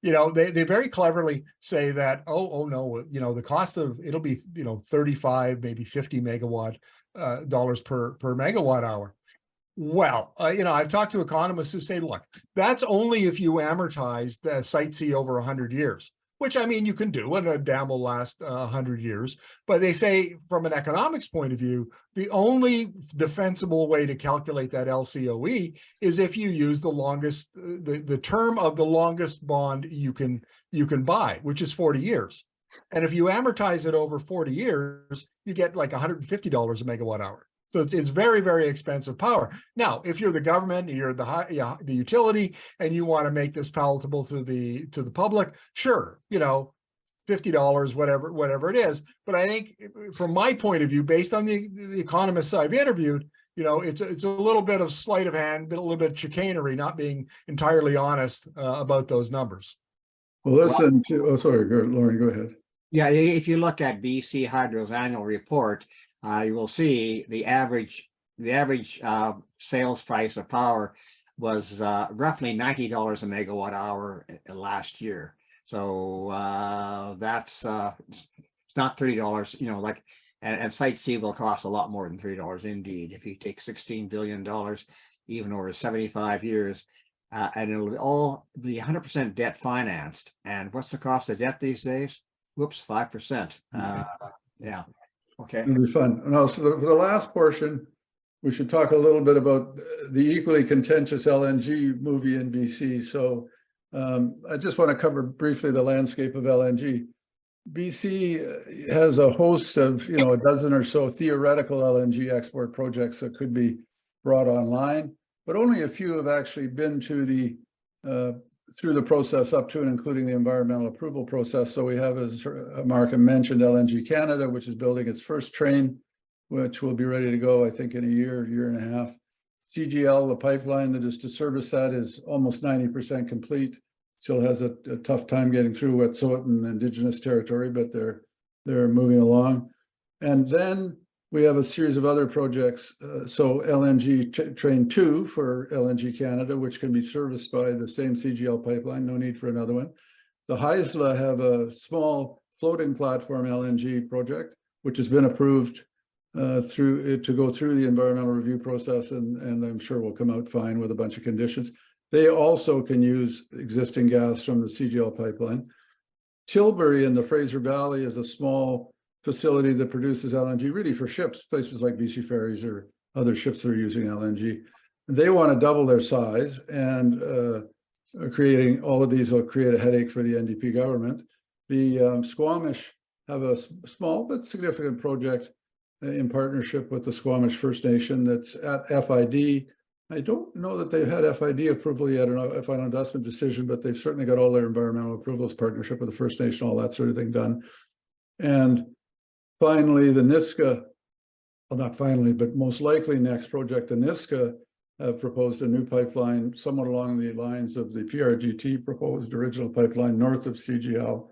They very cleverly say that, oh no, the cost of it'll be 35, maybe 50 megawatt dollars per megawatt hour. Well, I've talked to economists who say, look, that's only if you amortize the Site C over 100 years, which I mean, you can do, and a dam will last 100 years. But they say from an economics point of view, the only defensible way to calculate that LCOE is if you use the longest, the term of the longest bond you can buy, which is 40 years. And if you amortize it over 40 years, you get like $150 a megawatt hour. So it's very, very expensive power. Now, if you're the government, you're the utility, and you want to make this palatable to the public, sure, $50, whatever it is. But I think from my point of view, based on the economists I've interviewed, it's a little bit of sleight of hand, a little bit of chicanery, not being entirely honest about those numbers. Well, listen to, oh, sorry, Lorne, go ahead. Yeah, if you look at BC Hydro's annual report, you will see the average sales price of power was roughly $90 a megawatt hour last year. So that's it's not $30, and Site C will cost a lot more than $30 indeed. If you take $16 billion, even over 75 years, and it'll all be 100% debt financed. And what's the cost of debt these days? Whoops, 5%. Yeah. Okay. It'll be fun. No, so for the last portion, we should talk a little bit about the equally contentious LNG movie in BC. So I just want to cover briefly the landscape of LNG. BC has a host of, a dozen or so theoretical LNG export projects that could be brought online, but only a few have actually been to the through the process up to and including the environmental approval process. So we have, as Markham mentioned, LNG Canada, which is building its first train, which will be ready to go, I think, in a year and a half. CGL, the pipeline that is to service that, is almost 90% complete. Still has a tough time getting through Wet'suwet'en Indigenous territory, but they're moving along. And then we have a series of other projects. So LNG Train 2 for LNG Canada, which can be serviced by the same CGL pipeline, no need for another one. The Hislop have a small floating platform LNG project, which has been approved to go through the environmental review process, and I'm sure will come out fine with a bunch of conditions. They also can use existing gas from the CGL pipeline. Tilbury in the Fraser Valley is a small facility that produces LNG really for ships, places like BC Ferries or other ships that are using LNG. They want to double their size, and creating all of these will create a headache for the NDP government. The Squamish have a small but significant project in partnership with the Squamish First Nation that's at FID. I don't know that they've had FID approval yet, or final investment decision, but they've certainly got all their environmental approvals, partnership with the First Nation, all that sort of thing done. And finally, the Niska, well, not finally, but most likely next project, the Niska have proposed a new pipeline somewhat along the lines of the PRGT proposed original pipeline north of CGL,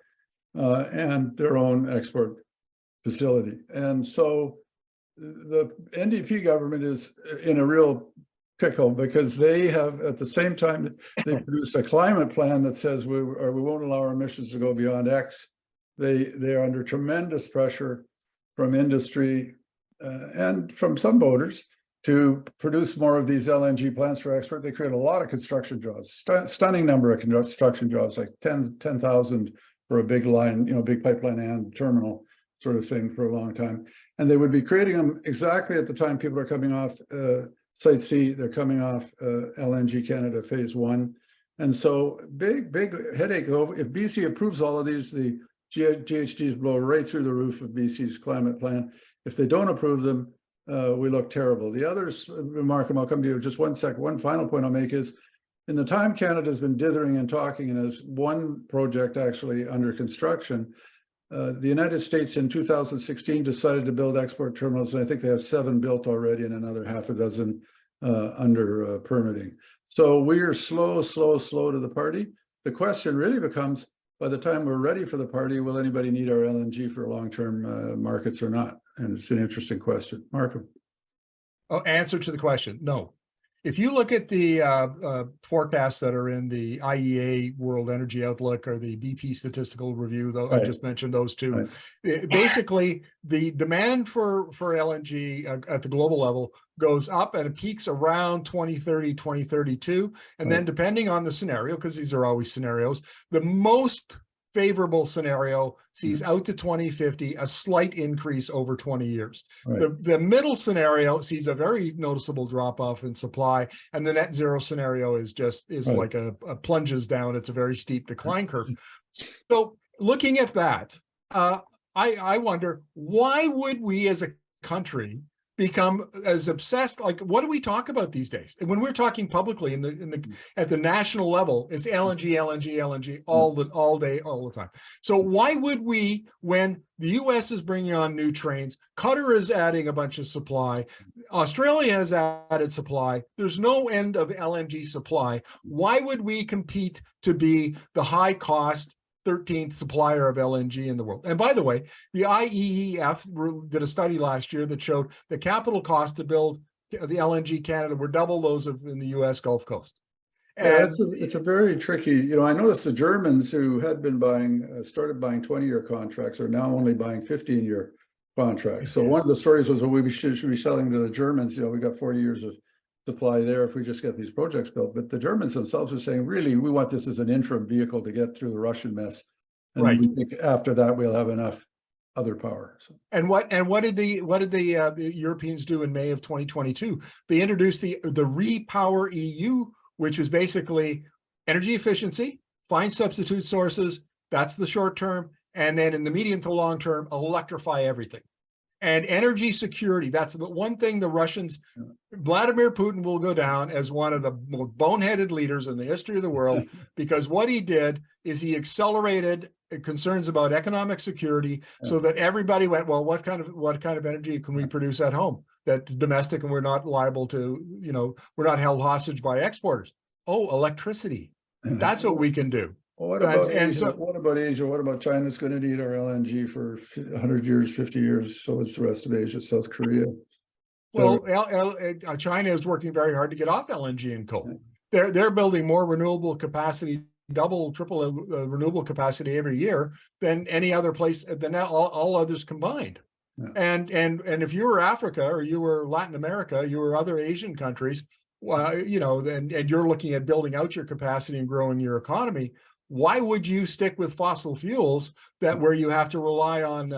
and their own export facility. And so the NDP government is in a real pickle, because they have, at the same time, they produced a climate plan that says we won't allow our emissions to go beyond X. They are under tremendous pressure from industry and from some voters to produce more of these LNG plants for export. They create a lot of construction jobs, stunning number of construction jobs, like 10,000 for a big line, big pipeline and terminal sort of thing for a long time. And they would be creating them exactly at the time people are coming off Site C, they're coming off LNG Canada phase 1. And so big headache. If BC approves all of these, the GHGs blow right through the roof of BC's climate plan. If they don't approve them, we look terrible. The others, Markham, I'll come to you just one sec. One final point I'll make is, in the time Canada's been dithering and talking and has one project actually under construction, the United States in 2016 decided to build export terminals, and I think they have 7 built already and another half a dozen under permitting. So we are slow to the party. The question really becomes, by the time we're ready for the party, will anybody need our LNG for long-term markets or not? And it's an interesting question. Markham. Oh, answer to the question, no. if you look at the forecasts that are in the IEA World Energy Outlook or the BP Statistical Review, though I just mentioned those two, basically the demand for LNG at the global level goes up and it peaks around 2030, 2032. And then depending on the scenario, because these are always scenarios, the most favorable scenario sees out to 2050 a slight increase over 20 years. The middle scenario sees a very noticeable drop off in supply, and the net zero scenario is like a plunges down. It's a very steep decline curve. So looking at that, I wonder, why would we as a country become as obsessed? Like, what do we talk about these days? And when we're talking publicly at the national level, it's LNG all day, all the time. So why would we, when the US is bringing on new trains, Qatar is adding a bunch of supply, Australia has added supply, there's no end of LNG supply, why would we compete to be the high cost 13th supplier of LNG in the world? And by the way, the IEEF did a study last year that showed the capital cost to build the LNG Canada were double those in the US Gulf Coast. And it's a very tricky, I noticed the Germans who had been started buying 20-year contracts are now only buying 15-year contracts. So one of the stories was, well, we should be selling to the Germans, we got 40 years of supply there if we just get these projects built. But the Germans themselves are saying, really, we want this as an interim vehicle to get through the Russian mess. And we think after that we'll have enough other power. So. And what did the Europeans do in May of 2022? They introduced the Repower EU, which was basically energy efficiency, find substitute sources, that's the short term, and then in the medium to long term, electrify everything. And energy security, that's the one thing the Russians, Vladimir Putin will go down as one of the most boneheaded leaders in the history of the world, because what he did is he accelerated concerns about economic security so that everybody went, well, what kind of energy can we produce at home that's domestic and we're not liable to, we're not held hostage by exporters? Oh, electricity. That's what we can do. Well, what about Asia? What about Asia? What about China's going to need our LNG for 100 years, 50 years? So is the rest of Asia, South Korea. Well, China is working very hard to get off LNG and coal. They're building more renewable capacity, double, triple renewable capacity every year than any other place, than all others combined. And if you were Africa or you were Latin America, you were other Asian countries, and you're looking at building out your capacity and growing your economy, why would you stick with fossil fuels where you have to rely on,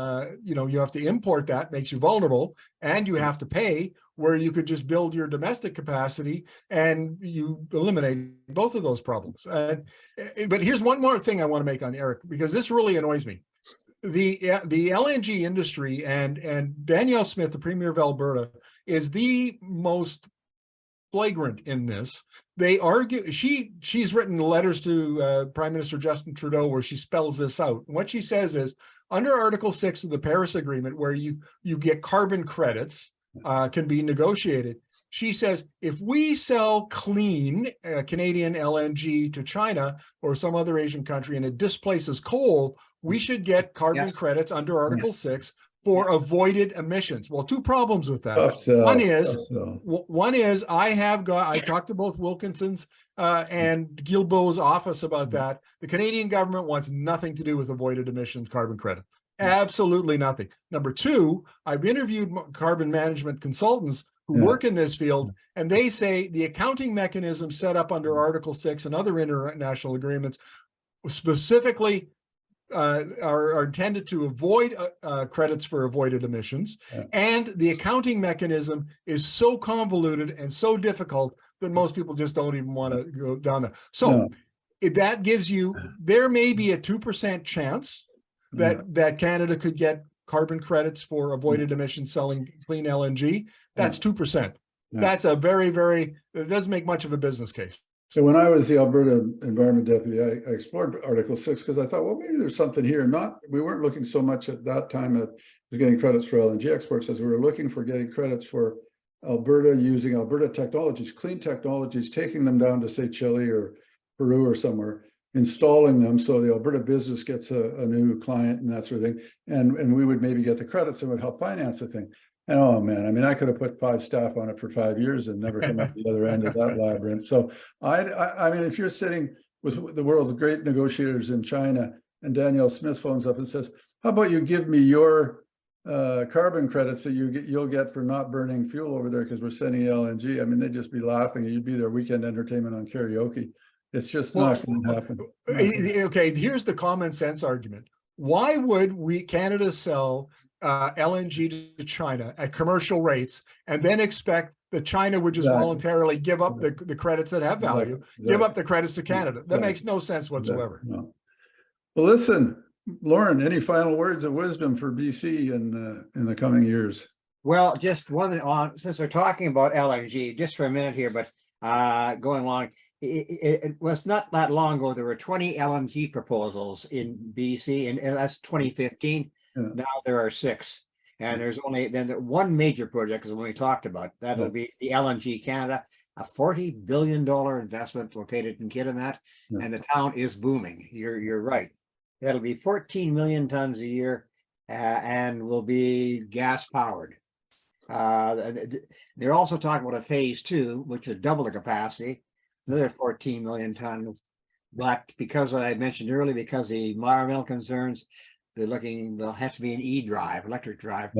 you have to import? That makes you vulnerable, and you have to pay, where you could just build your domestic capacity and you eliminate both of those problems. But here's one more thing I want to make on Eric, because this really annoys me. The LNG industry, and Danielle Smith, the Premier of Alberta, is the most flagrant in this. They argue, she's written letters to Prime Minister Justin Trudeau where she spells this out. And what she says is, under Article 6 of the Paris Agreement, where you get carbon credits, can be negotiated. She says, if we sell clean Canadian LNG to China or some other Asian country and it displaces coal, we should get carbon credits under Article 6 for avoided emissions. Well, two problems with that. One is I talked to both Wilkinson's and Guilbeault's office about that. The Canadian government wants nothing to do with avoided emissions carbon credit. Absolutely nothing. Number two, I've interviewed carbon management consultants who work in this field, and they say the accounting mechanism set up under Article 6 and other international agreements specifically are intended to avoid credits for avoided emissions. And the accounting mechanism is so convoluted and so difficult that most people just don't even want to go down there. So if that gives you, there may be a 2% chance that Canada could get carbon credits for avoided emissions selling clean LNG. That's 2%. That's a very, very, it doesn't make much of a business case. So when I was the Alberta Environment Deputy, I explored Article 6 because I thought, well, maybe there's something here. We weren't looking so much at that time at getting credits for LNG exports as we were looking for getting credits for Alberta using Alberta technologies, clean technologies, taking them down to, say, Chile or Peru or somewhere, installing them so the Alberta business gets a new client and that sort of thing. And we would maybe get the credits that would help finance the thing. And oh man, I mean, I could have put 5 staff on it for 5 years and never come out the other end of that labyrinth. So I mean, if you're sitting with the world's great negotiators in China and Danielle Smith phones up and says, how about you give me your carbon credits that you'll get for not burning fuel over there because we're sending LNG. I mean, they'd just be laughing. You'd be their weekend entertainment on karaoke. It's just not going to happen. Okay, here's the common sense argument. Why would Canada sell LNG to China at commercial rates and then expect that China would just voluntarily give up the credits that have value, give up the credits to Canada? That makes no sense whatsoever. No. Well, listen, Lorne, any final words of wisdom for BC in the coming years? Well, just one on, since we're talking about LNG, just for a minute here, but going along, it was not that long ago, there were 20 LNG proposals in BC, and that's 2015. Yeah. Now there are 6. And there's only then one major project is when we talked about that'll be the LNG Canada, a $40 billion investment located in Kitimat, and the town is booming. You're right. That'll be 14 million tons a year, and will be gas powered. They're also talking about a phase 2, which would double the capacity, another 14 million tons. But because I mentioned earlier, because the environmental concerns, there'll have to be an e-drive, electric drive,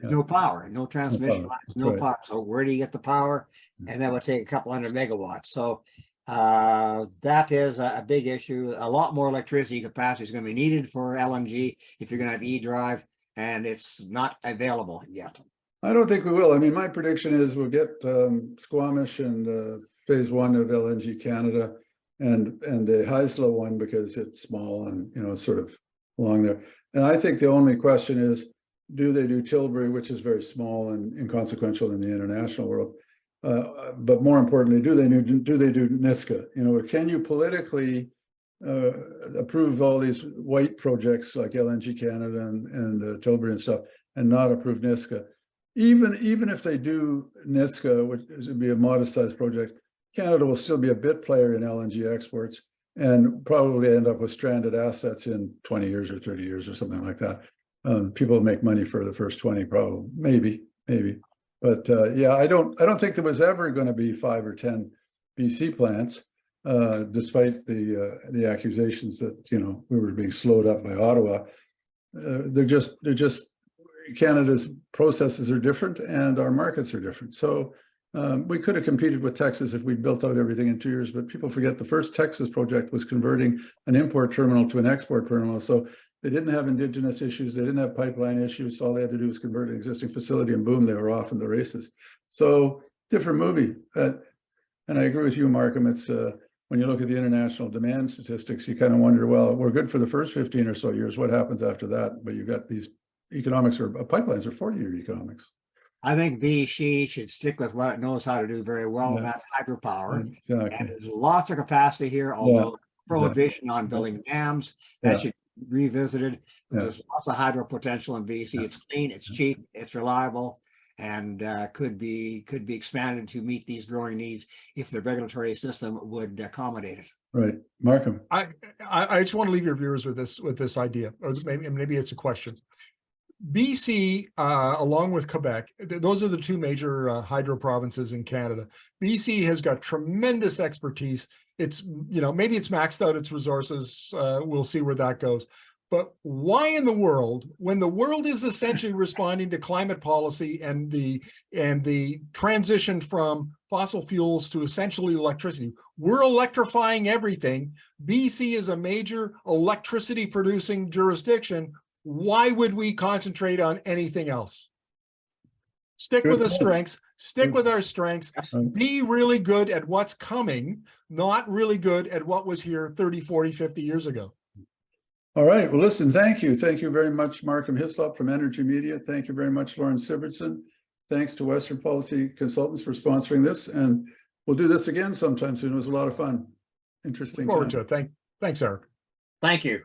no power, no transmission lines, no power. So where do you get the power? And that would take a couple hundred megawatts. So that is a big issue. A lot more electricity capacity is going to be needed for LNG if you're going to have e-drive, and it's not available yet. I don't think we will. I mean, my prediction is we'll get Squamish and phase 1 of LNG Canada and the Hislop one because it's small and, you know, it's sort of along there. And I think the only question is, do they do Tilbury, which is very small and inconsequential in the international world? But more importantly, do they do Niska? You know, can you politically approve all these white projects like LNG Canada and Tilbury and stuff, and not approve Niska? Even if they do Niska, which would be a modest sized project, Canada will still be a bit player in LNG exports and probably end up with stranded assets in 20 years or 30 years or something like that. People make money for the first 20, probably, maybe. But yeah, I don't think there was ever going to be 5 or 10 BC plants, despite the accusations that, you know, we were being slowed up by Ottawa. They're just Canada's processes are different and our markets are different. So we could have competed with Texas if we'd built out everything in 2 years, but people forget the first Texas project was converting an import terminal to an export terminal. So they didn't have indigenous issues. They didn't have pipeline issues. All they had to do was convert an existing facility and boom, they were off in the races. So different movie. And I agree with you, Markham. It's when you look at the international demand statistics, you kind of wonder, well, we're good for the first 15 or so years. What happens after that? But you've got these economics or pipelines are 40-year economics. I think BC should stick with what it knows how to do very well, and that's hydropower. Exactly. And there's lots of capacity here, although prohibition on building dams, that should be revisited. There's lots of hydro potential in BC. It's clean, it's cheap, it's reliable, and could be expanded to meet these growing needs if the regulatory system would accommodate it. Right, Markham. I just want to leave your viewers with this idea, or maybe it's a question. BC, along with Quebec, those are the 2 major hydro provinces in Canada. BC has got tremendous expertise. It's, you know, maybe it's maxed out its resources. We'll see where that goes. But why in the world, when the world is essentially responding to climate policy and the transition from fossil fuels to essentially electricity, we're electrifying everything. BC is a major electricity producing jurisdiction. Why would we concentrate on anything else? Stick with the strengths, stick with our strengths, be really good at what's coming, not really good at what was here 30, 40, 50 years ago. All right. Well, listen, thank you. Thank you very much, Markham Hislop from Energi Media. Thank you very much, Lorne Sivertson. Thanks to Western Policy Consultants for sponsoring this. And we'll do this again sometime soon. It was a lot of fun. Interesting. Look forward to it. Thanks, Eric. Thank you.